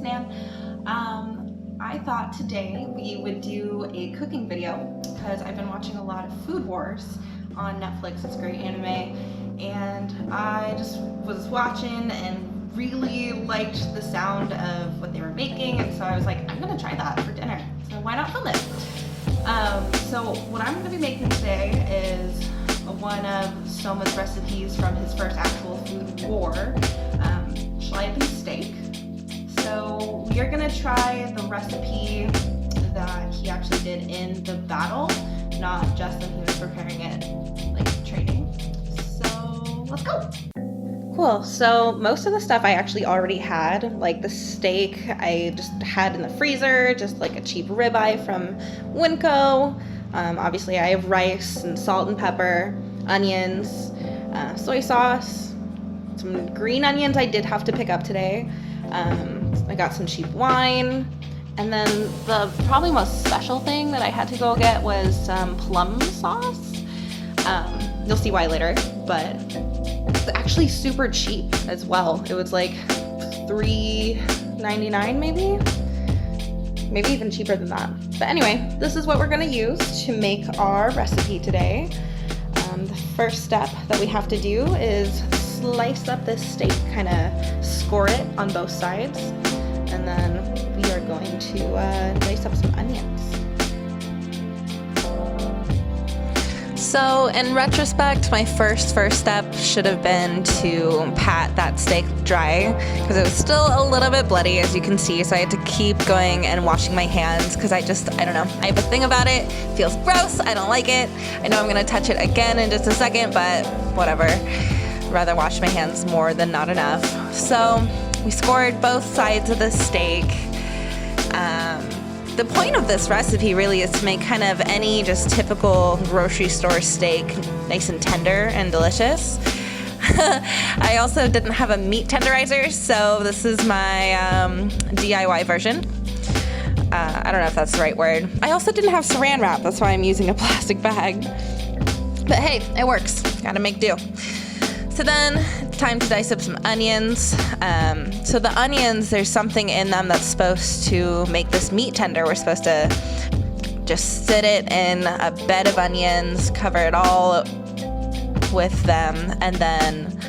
fan. I thought today we would do a cooking video because I've been watching a lot of Food Wars on Netflix. It's a great anime, and I just was watching and really liked the sound of what they were making, and so I was like, I'm gonna try that for dinner, so why not film it? So what I'm gonna be making today is one of Soma's recipes from his first actual Food War, Chaliapin steak. So we are gonna try the recipe that he actually did in the battle, not just when he was preparing it, like training. So let's go. Cool, so most of the stuff I actually already had, like the steak I just had in the freezer, just like a cheap ribeye from Winco. Obviously I have rice and salt and pepper, onions, soy sauce, some green onions I did have to pick up today. I got some cheap wine, and then the probably most special thing that I had to go get was some plum sauce. You'll see why later, but it's actually super cheap as well. It was like $3.99 maybe even cheaper than that. But anyway, this is what we're gonna use to make our recipe today. The first step that we have to do is slice up this steak, kind of score it on both sides, and then we are going to dice up some onions. So in retrospect, my first step should have been to pat that steak dry because it was still a little bit bloody, as you can see, so I had to keep going and washing my hands because I don't know, I have a thing about it. It feels gross, I don't like it. I know I'm gonna touch it again in just a second, but whatever. I'd rather wash my hands more than not enough. So we scored both sides of the steak. The point of this recipe really is to make kind of any just typical grocery store steak nice and tender and delicious. I also didn't have a meat tenderizer, so this is my DIY version. I don't know if that's the right word. I also didn't have saran wrap, that's why I'm using a plastic bag. But hey, it works. Gotta make do. So then it's time to dice up some onions. So the onions, there's something in them that's supposed to make this meat tender. We're supposed to just sit it in a bed of onions, cover it all with them, and then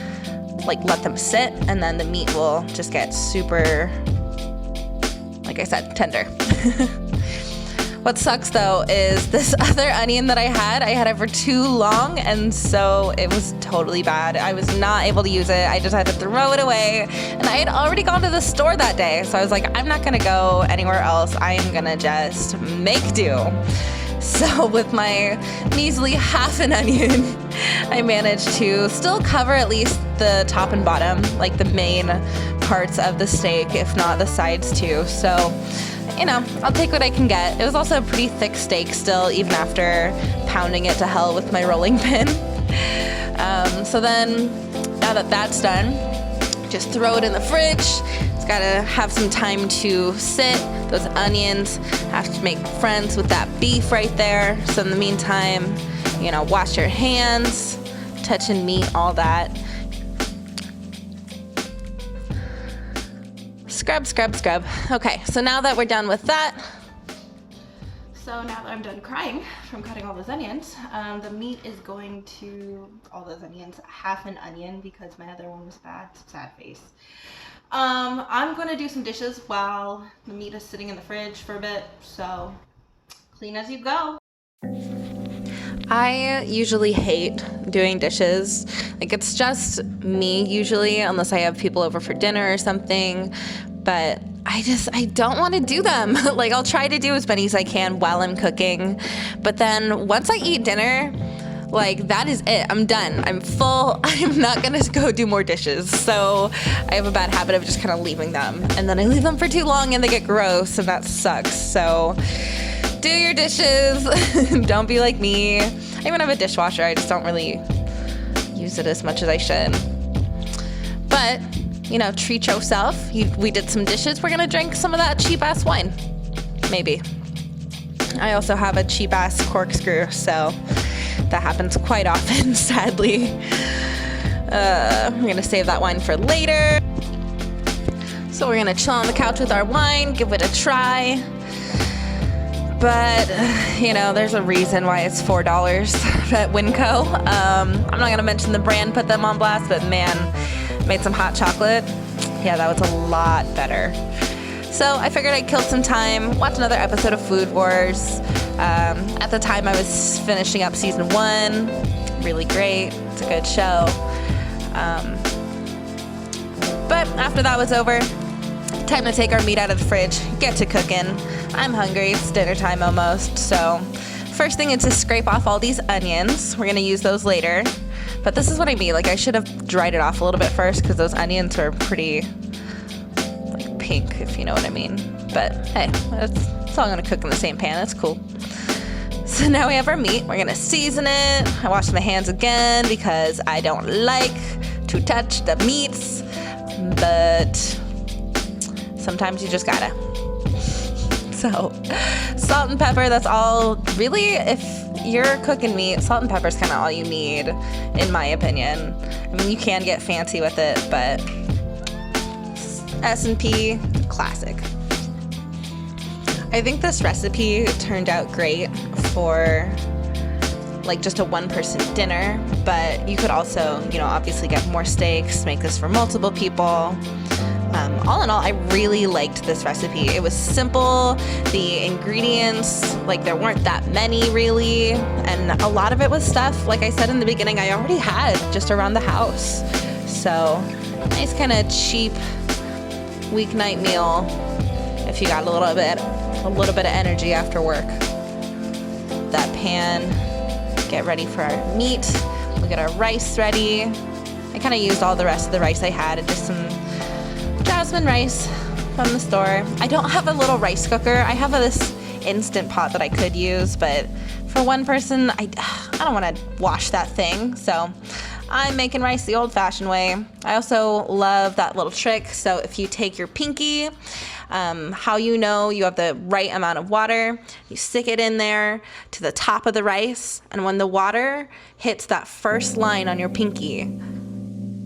like let them sit, and then the meat will just get super, like I said, tender. What sucks though is this other onion that I had it for too long, and so it was totally bad. I was not able to use it. I just had to throw it away, and I had already gone to the store that day, so I was like, I'm not gonna go anywhere else. I am gonna just make do. So with my measly half an onion, I managed to still cover at least the top and bottom, like the main parts of the steak, if not the sides too. So, you know, I'll take what I can get. It was also a pretty thick steak still, even after pounding it to hell with my rolling pin. So then, now that that's done, just throw it in the fridge. It's gotta have some time to sit. Those onions have to make friends with that beef right there. So in the meantime, you know, wash your hands, touching meat, all that. Scrub, scrub, scrub. Okay, so now that we're done with that. So now that I'm done crying from cutting all those onions, the meat is going to, all those onions, half an onion because my other one was bad, sad face. I'm gonna do some dishes while the meat is sitting in the fridge for a bit, so clean as you go. I usually hate doing dishes. Like, it's just me usually, unless I have people over for dinner or something, but I don't want to do them. Like, I'll try to do as many as I can while I'm cooking, but then once I eat dinner, like, that is it. I'm done. I'm full. I'm not gonna go do more dishes. So I have a bad habit of just kind of leaving them, and then I leave them for too long and they get gross, and that sucks. So do your dishes. Don't be like me. I even have a dishwasher. I just don't really use it as much as I should. But, you know, treat yourself. We did some dishes. We're gonna drink some of that cheap ass wine. Maybe. I also have a cheap ass corkscrew, so that happens quite often, sadly. I'm gonna save that wine for later. So we're gonna chill on the couch with our wine, give it a try. But, you know, there's a reason why it's $4 at Winco. I'm not going to mention the brand, put them on blast, but man, made some hot chocolate. Yeah, that was a lot better. So I figured I'd kill some time, watch another episode of Food Wars. At the time, I was finishing up season 1. Really great. It's a good show. But after that was over, time to take our meat out of the fridge, get to cooking. I'm hungry, it's dinner time almost, so first thing is to scrape off all these onions. We're gonna use those later, but this is what I mean. Like, I should have dried it off a little bit first because those onions are pretty, like, pink, if you know what I mean. But hey, it's all gonna cook in the same pan, it's cool. So now we have our meat, we're gonna season it. I washed my hands again because I don't like to touch the meats, but sometimes you just gotta. So, salt and pepper, that's all. Really, if you're cooking meat, salt and pepper is kind of all you need, in my opinion. I mean, you can get fancy with it, but S&P, classic. I think this recipe turned out great for like just a one-person dinner, but you could also, you know, obviously get more steaks, make this for multiple people. All in all, I really liked this recipe. It was simple, the ingredients, like there weren't that many really, and a lot of it was stuff, like I said in the beginning, I already had just around the house. So, nice kind of cheap weeknight meal if you got a little bit of energy after work. That pan, get ready for our meat. We get our rice ready. I kind of used all the rest of the rice I had and just some jasmine rice from the store. I don't have a little rice cooker. I have this instant pot that I could use, but for one person, I don't want to wash that thing. So I'm making rice the old-fashioned way. I also love that little trick. So if you take your pinky, how you know you have the right amount of water, you stick it in there to the top of the rice, and when the water hits that first line on your pinky,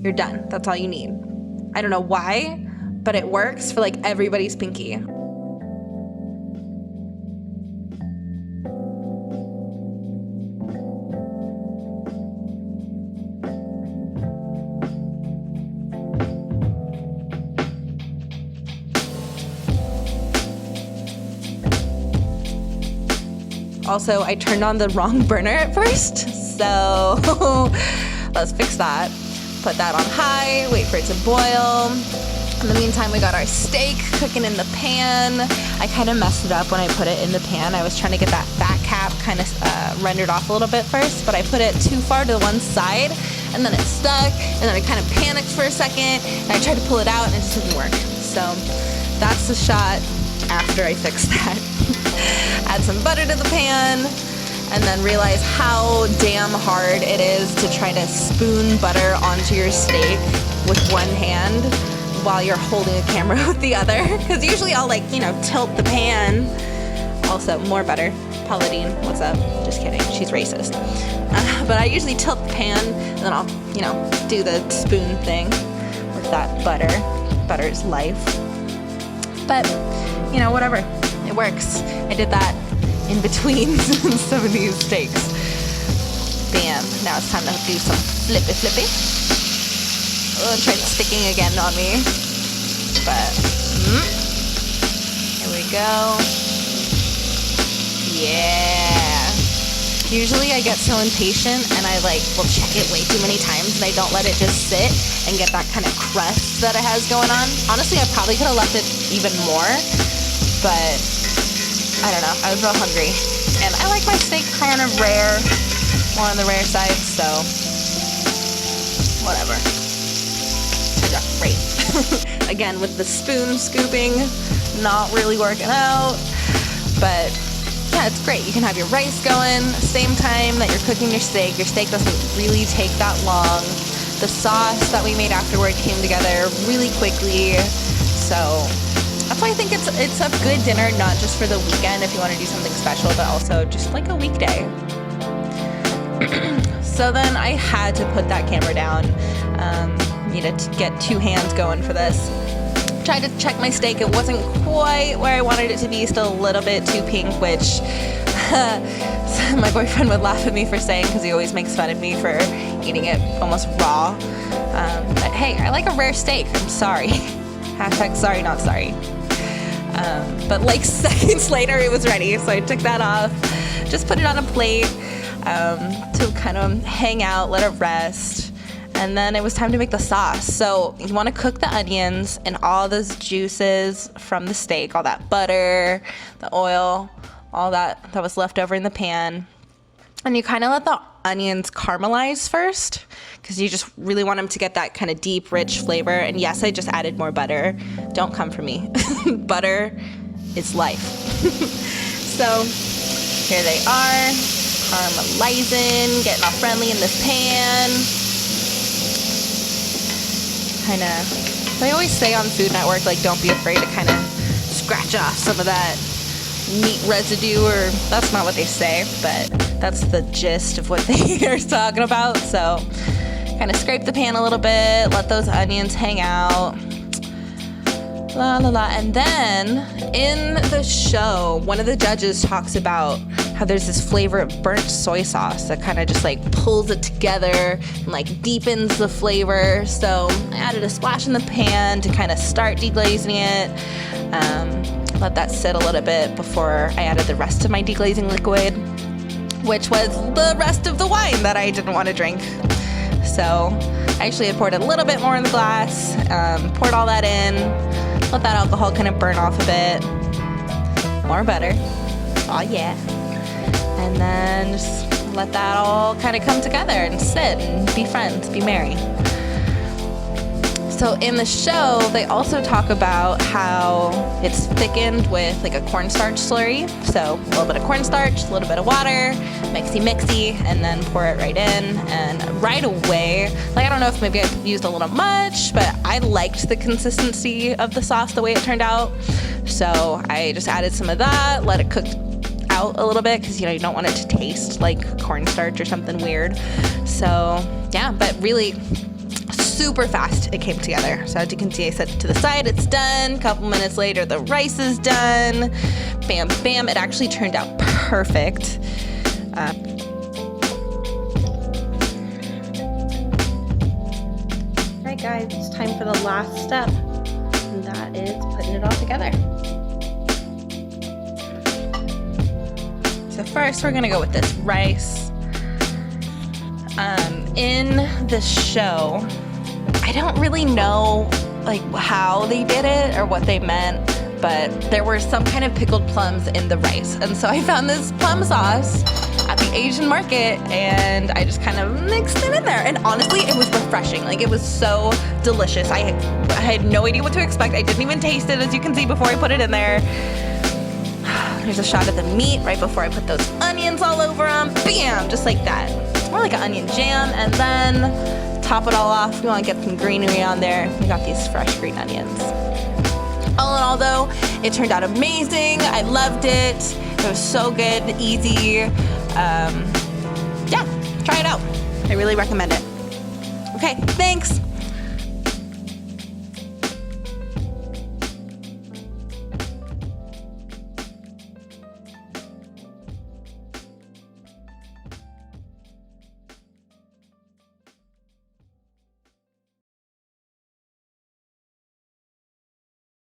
you're done. That's all you need. I don't know why, but it works for like everybody's pinky. Also, I turned on the wrong burner at first, so let's fix that. Put that on high, wait for it to boil. In the meantime, we got our steak cooking in the pan. I kind of messed it up when I put it in the pan. I was trying to get that fat cap kind of rendered off a little bit first, but I put it too far to one side, and then it stuck, and then I kind of panicked for a second, and I tried to pull it out, and it just didn't work. So that's the shot after I fixed that. Add some butter to the pan, and then realize how damn hard it is to try to spoon butter onto your steak with one hand while you're holding a camera with the other. Because usually I'll tilt the pan. Also, more butter. Pauline, what's up? Just kidding, she's racist. But I usually tilt the pan, and then I'll, do the spoon thing with that butter. Butter is life. But, whatever. It works. I did that in between some of these steaks. Bam. Now it's time to do some flippy. Oh, it tried sticking again on me. But, here we go. Yeah. Usually I get so impatient and I will check it way too many times and I don't let it just sit and get that kind of crust that it has going on. Honestly, I probably could have left it even more, but I don't know. I was real hungry. And I like my steak kind of rare, more on the rare side, so whatever. Turned out great. Again, with the spoon scooping, not really working out, but yeah, it's great. You can have your rice going same time that you're cooking your steak. Your steak doesn't really take that long. The sauce that we made afterward came together really quickly, so that's why I think it's a good dinner, not just for the weekend if you want to do something special, but also just like a weekday. So then I had to put that camera down. Needed to get two hands going for this. Tried to check my steak. It wasn't quite where I wanted it to be, still a little bit too pink, which my boyfriend would laugh at me for saying because he always makes fun of me for eating it almost raw. But hey, I like a rare steak. I'm sorry. Hashtag sorry, not sorry. But like seconds later, it was ready. So I took that off, just put it on a plate to kind of hang out, let it rest. And then it was time to make the sauce. So you want to cook the onions and all those juices from the steak, all that butter, the oil, all that was left over in the pan. And you kind of let the onions caramelize first because you just really want them to get that kind of deep, rich flavor. And yes, I just added more butter. Don't come for me. Butter is life. So here they are, caramelizing, getting all friendly in this pan. Kind of, they always say on Food Network, like, don't be afraid to kind of scratch off some of that meat residue, or that's not what they say, but that's the gist of what they are talking about. So kind of scrape the pan a little bit, let those onions hang out. La la la. And then in the show, one of the judges talks about how there's this flavor of burnt soy sauce that kind of just like pulls it together and like deepens the flavor. So I added a splash in the pan to kind of start deglazing it. Let that sit a little bit before I added the rest of my deglazing liquid, which was the rest of the wine that I didn't want to drink. So I actually had poured a little bit more in the glass, poured all that in, let that alcohol kind of burn off a bit. More butter. Oh yeah. And then just let that all kind of come together and sit and be friends, be merry. So in the show, they also talk about how it's thickened with like a cornstarch slurry. So a little bit of cornstarch, a little bit of water, mixy, and then pour it right in. And right away, like I don't know if maybe I used a little much, but I liked the consistency of the sauce, the way it turned out. So I just added some of that, let it cook out a little bit because you don't want it to taste like cornstarch or something weird. So yeah, but really super fast it came together. So as you can see, I set it to the side, it's done. A couple minutes later, the rice is done. Bam, bam. It actually turned out perfect. Alright guys, it's time for the last step, and that is putting it all together. So first we're gonna go with this rice. In the show, I don't really know like how they did it or what they meant, but there were some kind of pickled plums in the rice. And so I found this plum sauce at the Asian market and I just kind of mixed it in there. And honestly, it was refreshing. Like it was so delicious. I had no idea what to expect. I didn't even taste it, as you can see, before I put it in there. Here's a shot of the meat right before I put those onions all over them. Bam, just like that. More like an onion jam. And then top it all off. We want to get some greenery on there. We got these fresh green onions. All in all though, it turned out amazing. I loved it. It was so good, easy. Yeah, try it out. I really recommend it. Okay, thanks.